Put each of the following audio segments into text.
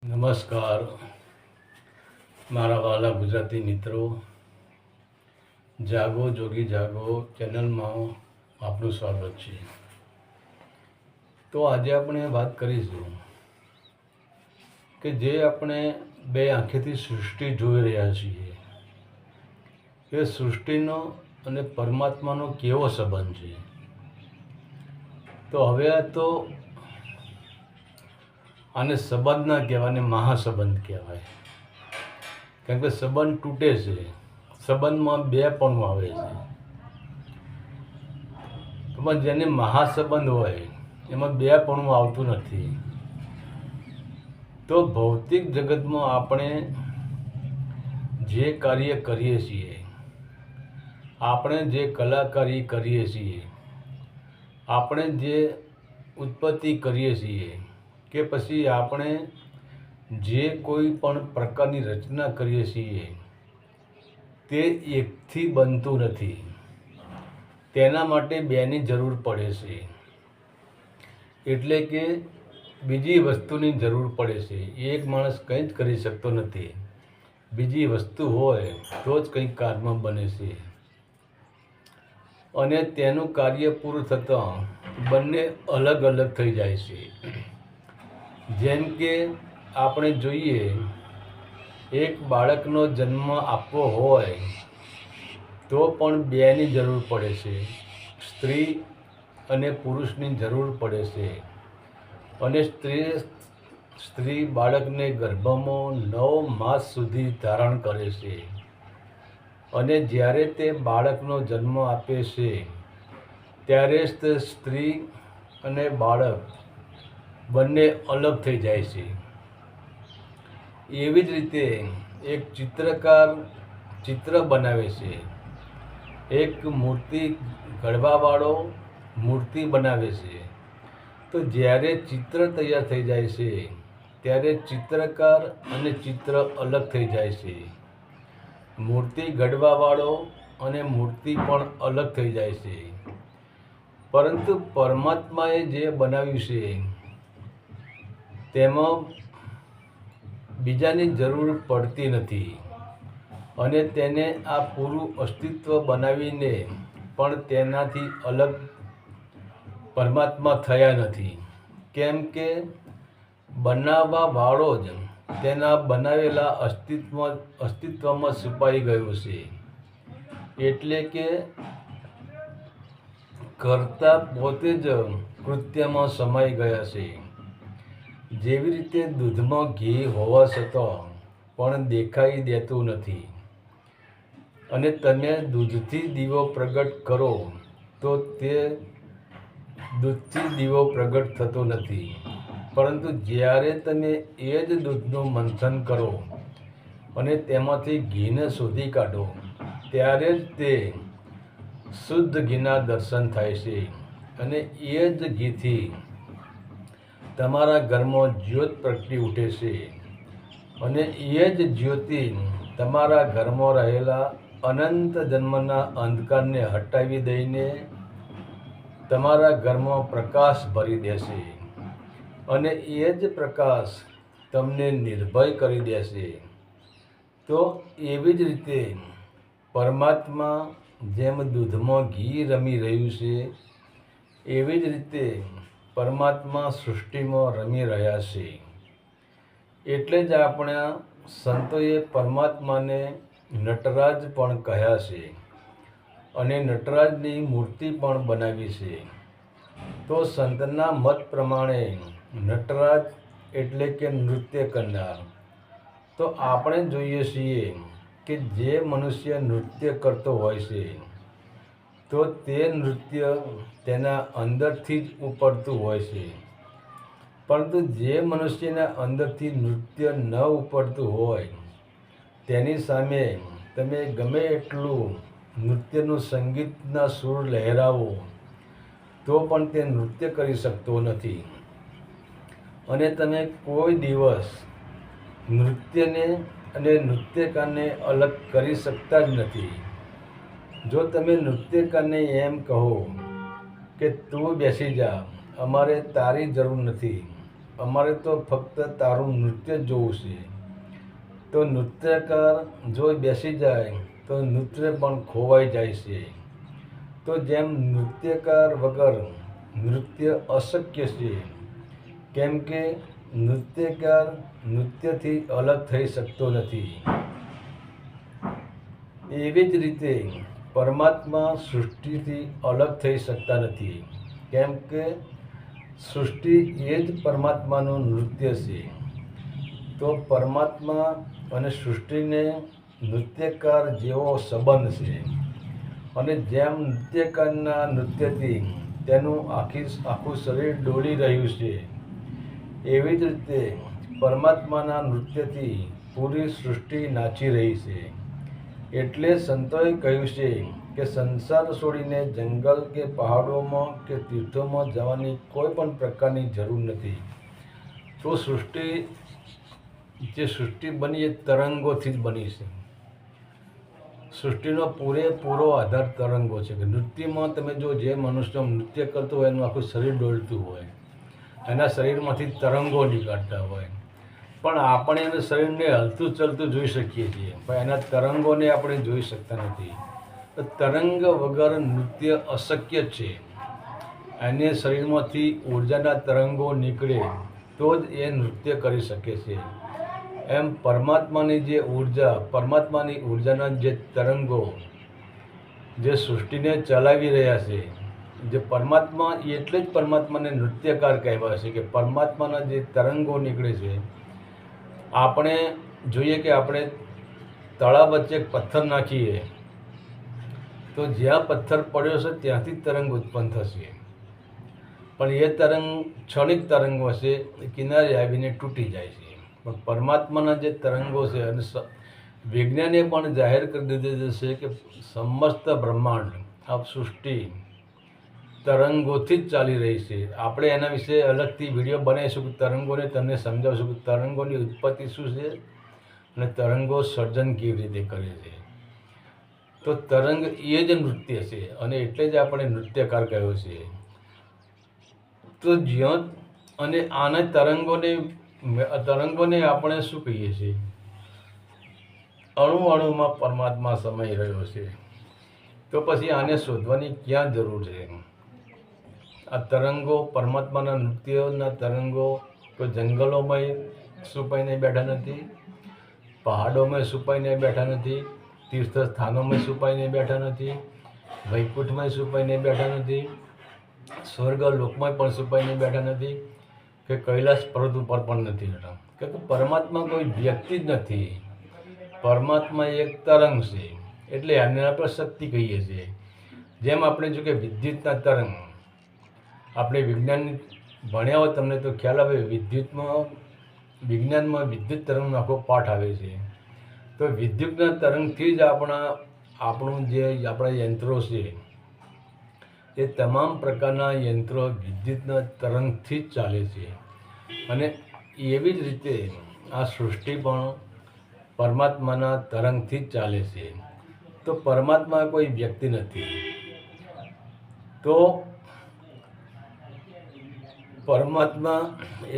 નમસ્કાર મારા વાલા ગુજરાતી મિત્રો, જાગો જોગી જાગો ચેનલમાં આપનું સ્વાગત છે। તો આજે આપણે વાત કરીશું કે જે આપણે બે આંખેથી સૃષ્ટિ જોઈ રહ્યા છીએ એ સૃષ્ટિનો અને પરમાત્માનો કેવો સંબંધ છે। તો હવે તો આને સંબંધ ના કહેવાય ને મહાસંબંધ કહેવાય, કેમ કે સંબંધ તૂટે છે, સંબંધમાં બે પણ આવે છે। પણ જેને મહાસંબંધ હોય એમાં બે પણ આવતું નથી। તો ભૌતિક જગતમાં આપણે જે કાર્ય કરીએ છીએ, આપણે જે કલાકારી કરીએ છીએ, આપણે જે ઉત્પત્તિ કરીએ છીએ કે પછી આપણે જે કોઈ પણ પ્રકારની રચના કરીએ છીએ તે એકથી બનતું નથી, તેના માટે બેની જરૂર પડે છે। એટલે કે બીજી વસ્તુની જરૂર પડે છે। એક માણસ કંઈ જ કરી શકતો નથી, બીજી વસ્તુ હોય તો જ કંઈક કારમાં બને છે અને તેનું કાર્ય પૂરું થતાં બંને અલગ અલગ થઈ જાય છે। જેમ કે આપણે જોઈએ, એક બાળકનો જન્મ આપવો હોય તો પણ બેની જરૂર પડે છે, સ્ત્રી અને પુરુષની જરૂર પડે છે। અને સ્ત્રી બાળકને ગર્ભમાં 9 માસ સુધી ધારણ કરે છે અને જ્યારે તે બાળકનો જન્મ આપે છે ત્યારે જ તે સ્ત્રી અને બાળક બંને અલગ થઈ જાય છે। એવી જ રીતે એક ચિત્રકાર ચિત્ર બનાવે છે, એક મૂર્તિ ઘડવાવાળો મૂર્તિ બનાવે છે, તો જ્યારે ચિત્ર તૈયાર થઈ જાય છે ત્યારે ચિત્રકાર અને ચિત્ર અલગ થઈ જાય છે, મૂર્તિ ઘડવાવાળો અને મૂર્તિ પણ અલગ થઈ જાય છે। પરંતુ પરમાત્માએ જે બનાવ્યું છે તેમાં બીજાની જરૂર પડતી નથી અને તેને આ પૂરું અસ્તિત્વ બનાવીને પણ તેનાથી અલગ પરમાત્મા થયા નથી, કેમ કે બનાવવાવાળો જ તેના બનાવેલા અસ્તિત્વમાં છુપાઈ ગયો છે। એટલે કે કર્તા પોતે જ કૃત્યમાં સમાઈ ગયા છે। જેવી રીતે દૂધમાં ઘી હોવા છતાં પણ દેખાઈ દેતું નથી અને તમે દૂધથી દીવો પ્રગટ કરો તો તે દૂધથી દીવો પ્રગટ થતો નથી, પરંતુ જ્યારે તમે એ જ દૂધનું મંથન કરો અને તેમાંથી ઘીને શોધી કાઢો ત્યારે જ તે શુદ્ધ ઘીના દર્શન થાય છે અને એ જ ઘીથી તમારા ઘરમાં જ્યોત પ્રગટી ઉઠે છે અને એ જ જ્યોતિ તમારા ઘરમાં રહેલા અનંત જન્મના અંધકારને હટાવી દઈને તમારા ઘરમાં પ્રકાશ ભરી દેશે અને એ જ પ્રકાશ તમને નિર્ભય કરી દેશે। તો એવી જ રીતે પરમાત્મા જેમ દૂધમાં ઘી રમી રહ્યું છે, એવી જ રીતે પરમાત્મા સૃષ્ટિમાં રમી રહ્યા છે। એટલે જ આપણા સંતોએ પરમાત્માને નટરાજ પણ કહ્યા છે અને નટરાજની મૂર્તિ પણ બનાવી છે। તો સંતના મત પ્રમાણે નટરાજ એટલે કે નૃત્ય કરનાર। તો આપણે જોઈએ છીએ કે જે મનુષ્ય નૃત્ય કરતો હોય છે તો તે નૃત્ય તેના અંદરથી જ ઉપડતું હોય છે, પરંતુ જે મનુષ્યના અંદરથી નૃત્ય ન ઉપડતું હોય તેની સામે તમે ગમે એટલું નૃત્યનું સંગીતના સૂર લહેરાવો તો પણ તે નૃત્ય કરી શકતો નથી અને તમે કોઈ દિવસ નૃત્યને અને નૃત્યકારને અલગ કરી શકતા જ નથી। જો તમે નૃત્યકારને એમ કહો કે તું બેસી જા, અમારે તારી જરૂર નથી, અમારે તો ફક્ત તારું નૃત્ય જ જોવું છે. તો નૃત્યકાર જો બેસી જાય તો નૃત્ય પણ ખોવાઈ જાય છે. તો જેમ નૃત્યકાર વગર નૃત્ય અશક્ય છે, કેમ કે નૃત્યકાર નૃત્યથી અલગ થઈ શકતો નથી, એવી જ રીતે પરમાત્મા સૃષ્ટિથી અલગ થઈ શકતા નથી, કેમ કે સૃષ્ટિ એ જ પરમાત્માનું નૃત્ય છે. તો પરમાત્મા અને સૃષ્ટિને નૃત્યકાર જેવો સંબંધ છે. અને જેમ નૃત્યકારના નૃત્યથી તેનું આખું શરીર ડોલી રહ્યું છે, એવી જ રીતે પરમાત્માના નૃત્યથી પૂરી સૃષ્ટિ નાચી રહી છે. એટલે સંતોએ કહ્યું છે કે સંસાર છોડીને જંગલ કે પહાડોમાં કે તીર્થોમાં જવાની કોઈ પણ પ્રકારની જરૂર નથી. તો સૃષ્ટિ બની એ તરંગોથી જ બની છે. સૃષ્ટિનો પૂરેપૂરો આધાર તરંગો છે. કે નૃત્યમાં તમે જો જે મનુષ્ય નૃત્ય કરતો હોય એનું આખું શરીર ડોલતું હોય, એના શરીરમાંથી તરંગો નીકળતા હોય, પણ આપણે એના શરીરને હલતું ચલતું જોઈ શકીએ છીએ, પણ એના તરંગોને આપણે જોઈ શકતા નથી. તો તરંગ વગર નૃત્ય અશક્ય છે. એને શરીરમાંથી ઉર્જાના તરંગો નીકળે તો જ એ નૃત્ય કરી શકે છે. એમ પરમાત્માની ઉર્જાના જે તરંગો જે સૃષ્ટિને ચલાવી રહ્યા છે, જે પરમાત્મા, એટલે જ પરમાત્માને નૃત્યકાર કહેવાય છે. કે પરમાત્માના જે તરંગો નીકળે છે, આપણે જોઈએ કે આપણે તળાવ વચ્ચે પથ્થર નાખીએ તો જ્યાં પથ્થર પડ્યો છે ત્યાંથી તરંગ ઉત્પન્ન થશે, પણ એ તરંગ ક્ષણિક તરંગો છે, કિનારે આવીને તૂટી જાય છે. પણ પરમાત્માના જે તરંગો છે, અને વિજ્ઞાને પણ જાહેર કરી દીધું છે કે સમસ્ત બ્રહ્માંડ, આ સૃષ્ટિ તરંગોથી જ ચાલી રહી છે. આપણે એના વિશે અલગથી વિડીયો બનાવીશું કે તરંગોને તમને સમજાવશું કે તરંગોની ઉત્પત્તિ શું છે અને તરંગો સર્જન કેવી રીતે કરે છે. તો તરંગ એ જ નૃત્ય છે, અને એટલે જ આપણે નૃત્યકાર કહ્યો છે. તો જ્યાં અને આના તરંગોને આપણે શું કહીએ છીએ? અણુમાં પરમાત્મા સમાઈ રહ્યો છે. તો પછી આને શોધવાની ક્યાં જરૂર છે? આ તરંગો, પરમાત્માના નૃત્યના તરંગો કોઈ જંગલોમાં છુપાઈને બેઠા નથી, પહાડોમાં છુપાઈને બેઠા નથી, તીર્થ સ્થાનોમાં છુપાઈને બેઠા નથી, વૈકુંઠમાં છુપાઈને બેઠા નથી, સ્વર્ગ લોકમાં પણ છુપાઈને બેઠા નથી, કે કૈલાસ પર્વત ઉપર પણ નથી બેઠા. કે પરમાત્મા કોઈ વ્યક્તિ જ નથી. પરમાત્મા એક તરંગ છે, એટલે આને આપણે શક્તિ કહીએ છીએ. જેમ આપણે જો કે વિદ્યુતના તરંગ, આપણે વિજ્ઞાન ભણ્યા હોય તમને તો ખ્યાલ આવે, વિજ્ઞાનમાં વિદ્યુત તરંગનો આખો પાઠ આવે છે. તો વિદ્યુતના તરંગથી જ આપણા યંત્રો છે, એ તમામ પ્રકારના યંત્રો વિદ્યુતના તરંગથી જ ચાલે છે. અને એવી જ રીતે આ સૃષ્ટિ પણ પરમાત્માના તરંગથી જ ચાલે છે. તો પરમાત્મા કોઈ વ્યક્તિ નથી. તો પરમાત્મા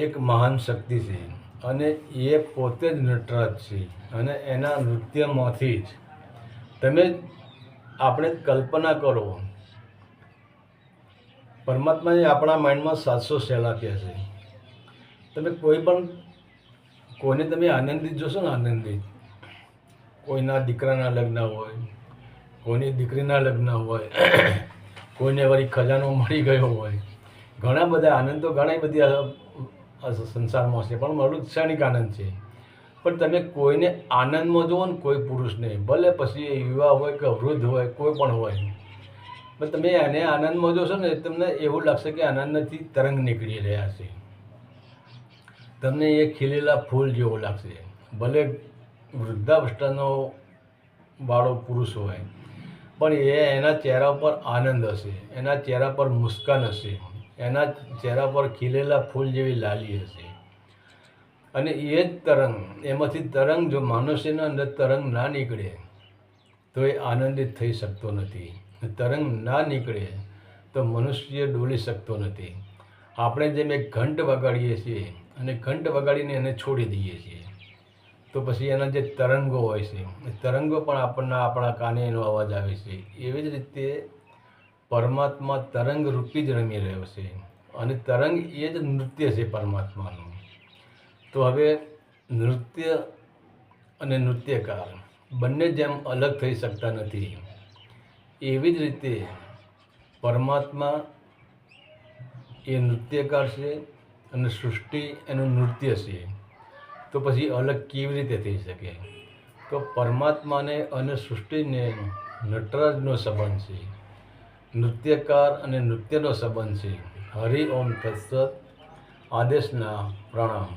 એક મહાન શક્તિ છે, અને એ પોતે જ નટરાજ છે. અને એના નૃત્યમાંથી જ આપણે કલ્પના કરો, પરમાત્માએ આપણા માઇન્ડમાં 700 સેલ આપ્યા છે. તમે કોઈને તમે આનંદિત જોશો ને, આનંદિત, કોઈના દીકરાના લગ્ન હોય, કોઈની દીકરીના લગ્ન હોય, કોઈને વળી ખજાનો મળી ગયો હોય, ઘણા બધા આનંદ તો ઘણી બધી સંસારમાં છે, પણ મારું ક્ષણિક આનંદ છે. પણ તમે કોઈને આનંદમાં જુઓ ને, કોઈ પુરુષને, ભલે પછી એ યુવા હોય કે વૃદ્ધ હોય, કોઈ પણ હોય, પણ તમે એને આનંદમાં જોશો ને, તમને એવું લાગશે કે આનંદથી તરંગ નીકળી રહ્યા છે. તમને એ ખીલેલા ફૂલ જેવો લાગશે. ભલે વૃદ્ધાવસ્થાનો વાળો પુરુષ હોય, પણ એના ચહેરા પર આનંદ હશે, એના ચહેરા પર મુસ્કાન હશે, એના ચહેરા પર ખીલેલા ફૂલ જેવી લાલી હશે. અને એ જ તરંગ, એમાંથી તરંગ, જો મનુષ્યના અંદર તરંગ ના નીકળે તો એ આનંદિત થઈ શકતો નથી. તરંગ ના નીકળે તો મનુષ્ય ડોલી શકતો નથી. આપણે જેમ એક ઘંટ વગાડીએ છીએ, અને ઘંટ વગાડીને એને છોડી દઈએ છીએ, તો પછી એના જે તરંગો હોય છે એ તરંગો પણ આપણા કાને એનો અવાજ આવે છે. એવી જ રીતે પરમાત્મા તરંગ રૂપી જ રમી રહ્યો છે અને તરંગ એ જ નૃત્ય છે પરમાત્માનું. તો હવે નૃત્ય અને નૃત્યકાર બંને જેમ અલગ થઈ શકતા નથી, એવી જ રીતે પરમાત્મા એ નૃત્યકાર છે અને સૃષ્ટિ એનું નૃત્ય છે. તો પછી અલગ કેવી રીતે થઈ શકે? તો પરમાત્માને અને સૃષ્ટિને નટરાજનો સંબંધ છે, નૃત્યકાર અને નૃત્યનો સંબંધ છે. હરિ ઓમ તત્સત. આદેશના પ્રણામ.